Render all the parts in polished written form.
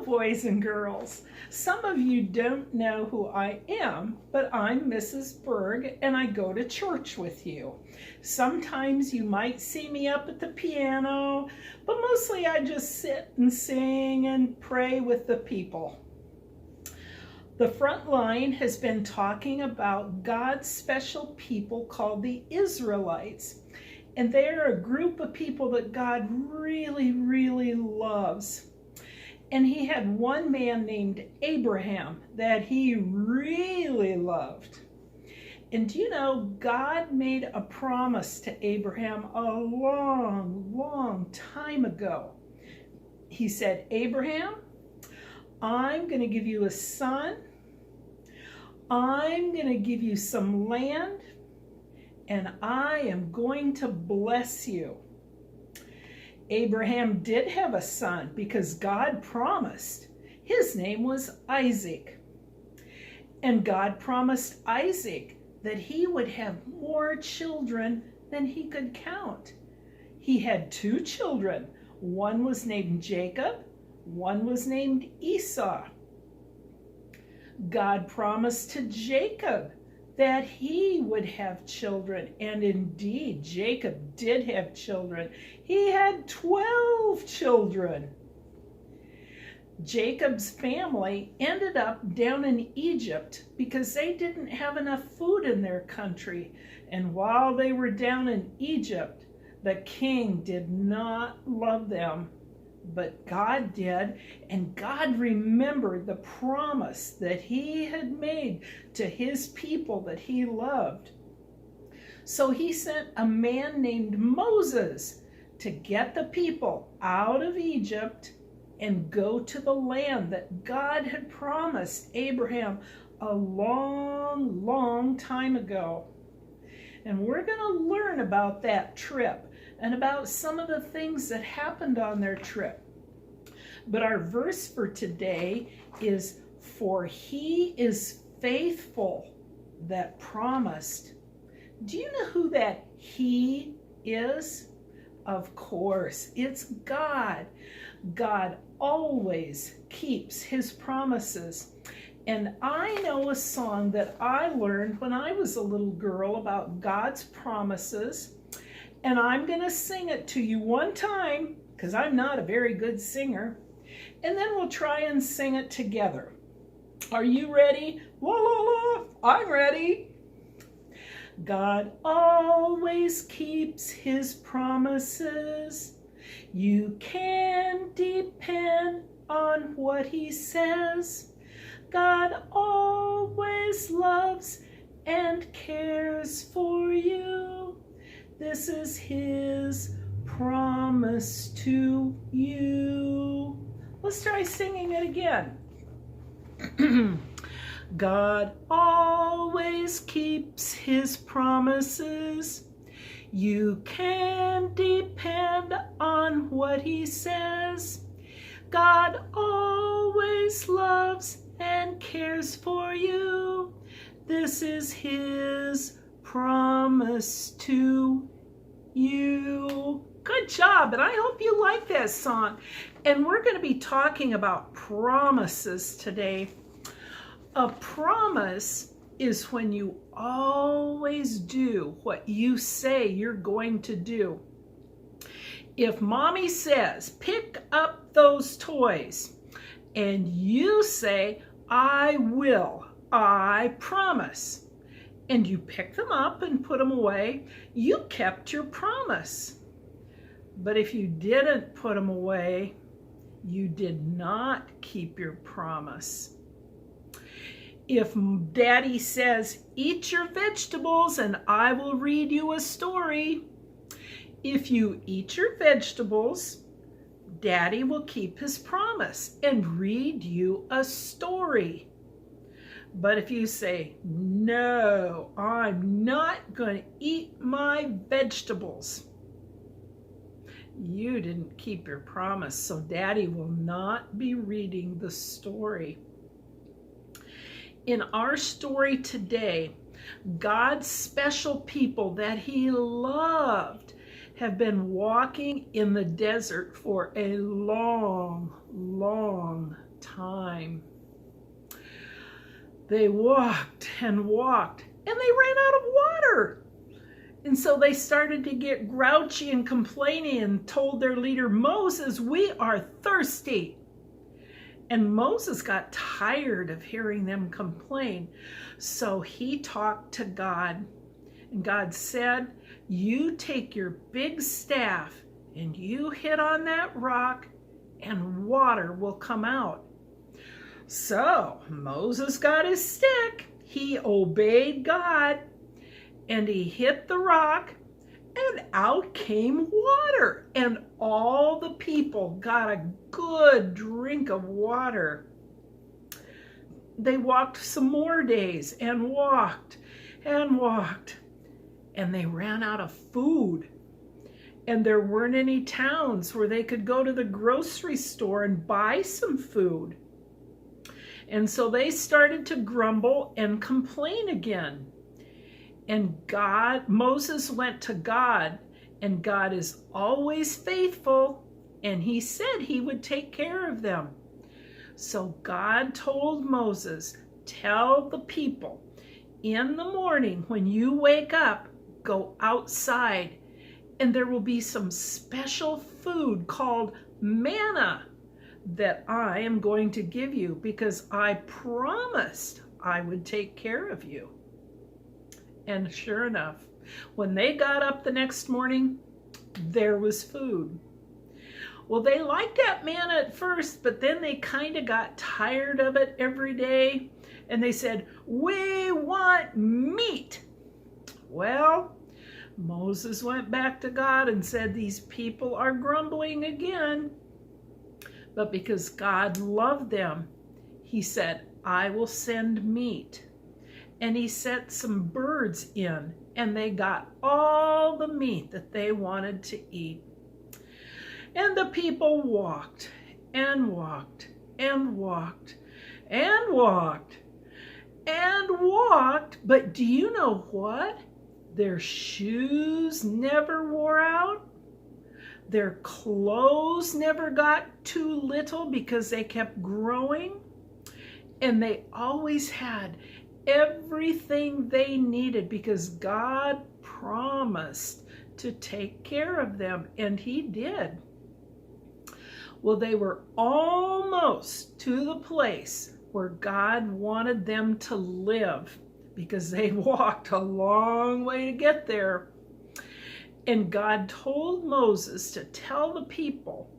boys and girls. Some of you don't know who I am, but I'm Mrs. Berg and I go to church with you. Sometimes you might see me up at the piano, but mostly I just sit and sing and pray with the people. The front line has been talking about God's special people called the Israelites. And they're a group of people that God really, really loves. And he had one man named Abraham that he really loved. And do you know, God made a promise to Abraham a long, long time ago. He said, Abraham, I'm going to give you a son. I'm going to give you some land. And I am going to bless you. Abraham did have a son because God promised. His name was Isaac. And God promised Isaac that he would have more children than he could count. He had 2 children. One was named Jacob, one was named Esau. God promised to Jacob that he would have children. And indeed, Jacob did have children. He had 12 children. Jacob's family ended up down in Egypt because they didn't have enough food in their country. And while they were down in Egypt, the king did not love them. But God did, and God remembered the promise that he had made to his people that he loved. So he sent a man named Moses to get the people out of Egypt and go to the land that God had promised Abraham a long, long time ago. And we're going to learn about that trip and about some of the things that happened on their trip. But our verse for today is, for he is faithful that promised. Do you know who that he is? Of course, it's God. God always keeps his promises. And I know a song that I learned when I was a little girl about God's promises. And I'm going to sing it to you one time, because I'm not a very good singer. And then we'll try and sing it together. Are you ready? La la la, I'm ready. God always keeps his promises. You can depend on what he says. God always loves and cares for you. This is his promise to you. Let's try singing it again. God always keeps his promises. You can depend on what he says. God always loves and cares for you. This is his promise to you. Good job, and I hope you like that song. And we're going to be talking about promises today. A promise is when you always do what you say you're going to do. If mommy says, pick up those toys, and you say, I will, I promise, and you pick them up and put them away, you kept your promise. But if you didn't put them away, you did not keep your promise. If Daddy says, eat your vegetables and I will read you a story, if you eat your vegetables, Daddy will keep his promise and read you a story. But if you say, no, I'm not going to eat my vegetables, you didn't keep your promise, so Daddy will not be reading the story. In our story today, God's special people that he loved have been walking in the desert for a long, long time. They walked and walked, and they ran out of water. And so they started to get grouchy and complaining and told their leader, Moses, we are thirsty. And Moses got tired of hearing them complain. So he talked to God. And God said, you take your big staff and you hit on that rock and water will come out. So Moses got his stick. He obeyed God and he hit the rock and out came water. And all the people got a good drink of water. They walked some more days and walked and walked. And they ran out of food. And there weren't any towns where they could go to the grocery store and buy some food. And so they started to grumble and complain again. And Moses went to God, and God is always faithful, and he said he would take care of them. So God told Moses, tell the people, in the morning when you wake up, go outside, and there will be some special food called manna that I am going to give you because I promised I would take care of you. And sure enough, when they got up the next morning, there was food. Well, they liked that manna at first, but then they kind of got tired of it every day, and they said, we want meat. Well, Moses went back to God and said, these people are grumbling again. But because God loved them, he said, I will send meat. And he set some birds in, and they got all the meat that they wanted to eat. And the people walked and walked and walked and walked and walked. But do you know what? Their shoes never wore out. Their clothes never got too little because they kept growing. And they always had everything they needed because God promised to take care of them, and he did. Well, they were almost to the place where God wanted them to live because they walked a long way to get there. And God told Moses to tell the people,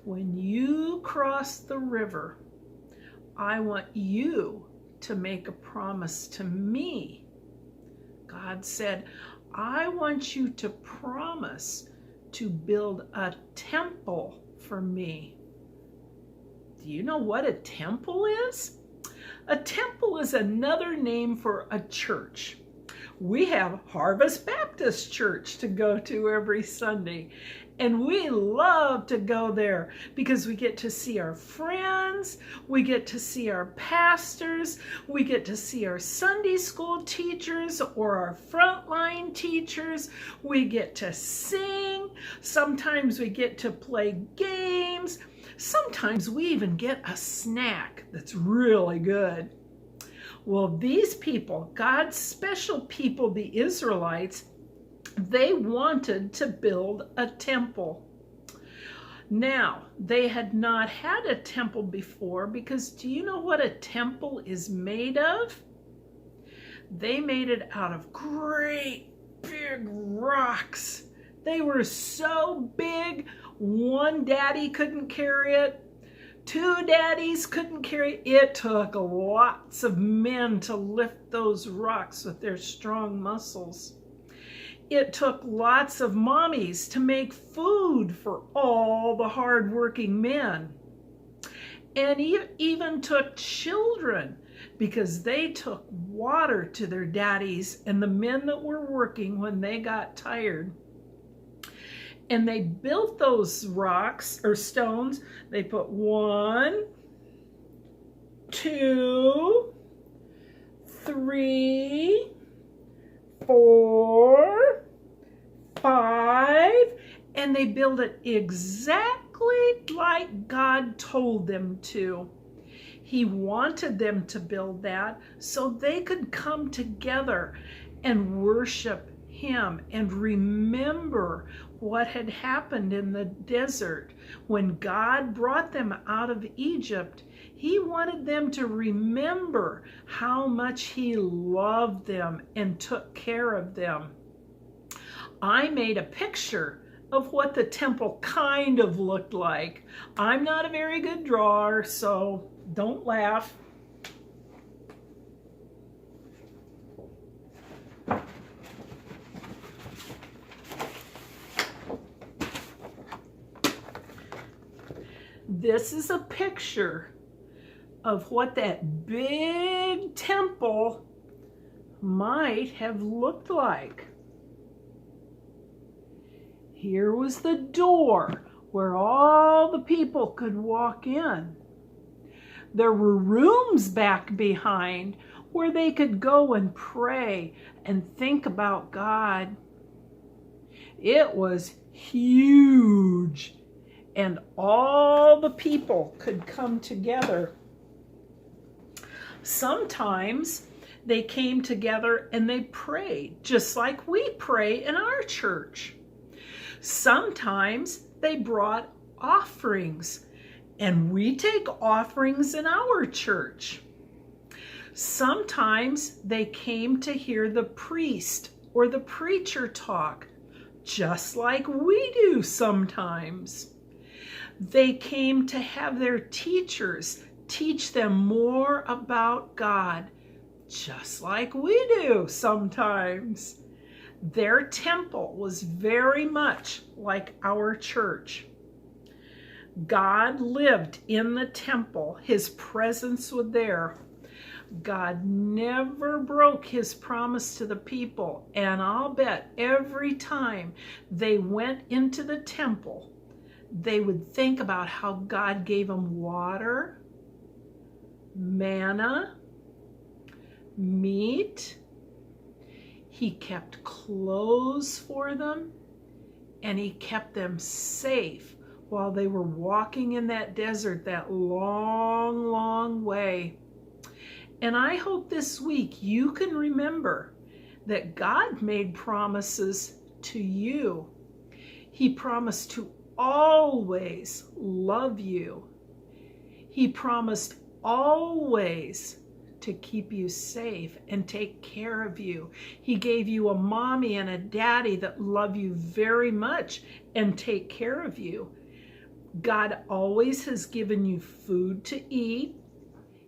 when you cross the river, I want you to make a promise to me. God said, I want you to promise to build a temple for me. Do you know what a temple is? A temple is another name for a church. We have Harvest Baptist Church to go to every Sunday, and we love to go there because we get to see our friends, we get to see our pastors, we get to see our Sunday school teachers or our frontline teachers, we get to sing, sometimes we get to play games, sometimes we even get a snack that's really good. Well, these people, God's special people, the Israelites, they wanted to build a temple. Now, they had not had a temple before because do you know what a temple is made of? They made it out of great big rocks. They were so big, one daddy couldn't carry it. Two daddies couldn't carry it. It took lots of men to lift those rocks with their strong muscles. It took lots of mommies to make food for all the hard-working men. And it even took children because they took water to their daddies and the men that were working when they got tired. And they built those rocks or stones. They put 1, 2, 3, 4, 5, and they built it exactly like God told them to. He wanted them to build that so they could come together and worship him and remember what had happened in the desert. When God brought them out of Egypt, he wanted them to remember how much he loved them and took care of them. I made a picture of what the temple kind of looked like. I'm not a very good drawer, so don't laugh. This is a picture of what that big temple might have looked like. Here was the door where all the people could walk in. There were rooms back behind where they could go and pray and think about God. It was huge, and all the people could come together. Sometimes they came together and they prayed, just like we pray in our church. Sometimes they brought offerings, and we take offerings in our church. Sometimes they came to hear the priest or the preacher talk, just like we do sometimes. They came to have their teachers teach them more about God, just like we do sometimes. Their temple was very much like our church. God lived in the temple. His presence was there. God never broke his promise to the people, and I'll bet every time they went into the temple, they would think about how God gave them water, manna, meat. He kept clothes for them, and he kept them safe while they were walking in that desert that long, long way. And I hope this week you can remember that God made promises to you. He promised to always love you. He promised always to keep you safe and take care of you. He gave you a mommy and a daddy that love you very much and take care of you. God always has given you food to eat.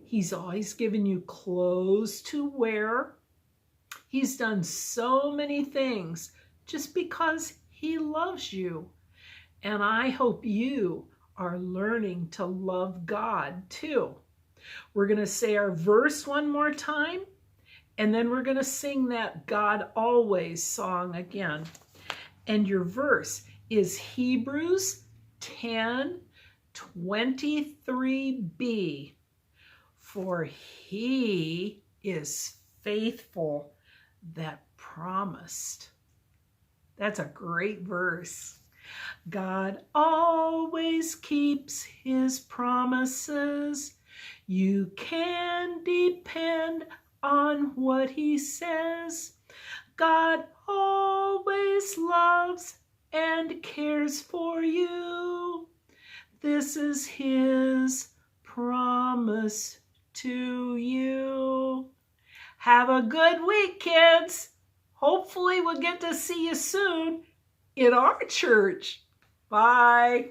He's always given you clothes to wear. He's done so many things just because he loves you. And I hope you are learning to love God too. We're going to say our verse one more time, and then we're going to sing that God Always song again. And your verse is Hebrews 10:23b. For he is faithful that promised. That's a great verse. God always keeps his promises. You can depend on what he says. God always loves and cares for you. This is his promise to you. Have a good week, kids. Hopefully we'll get to see you soon in our church. Bye.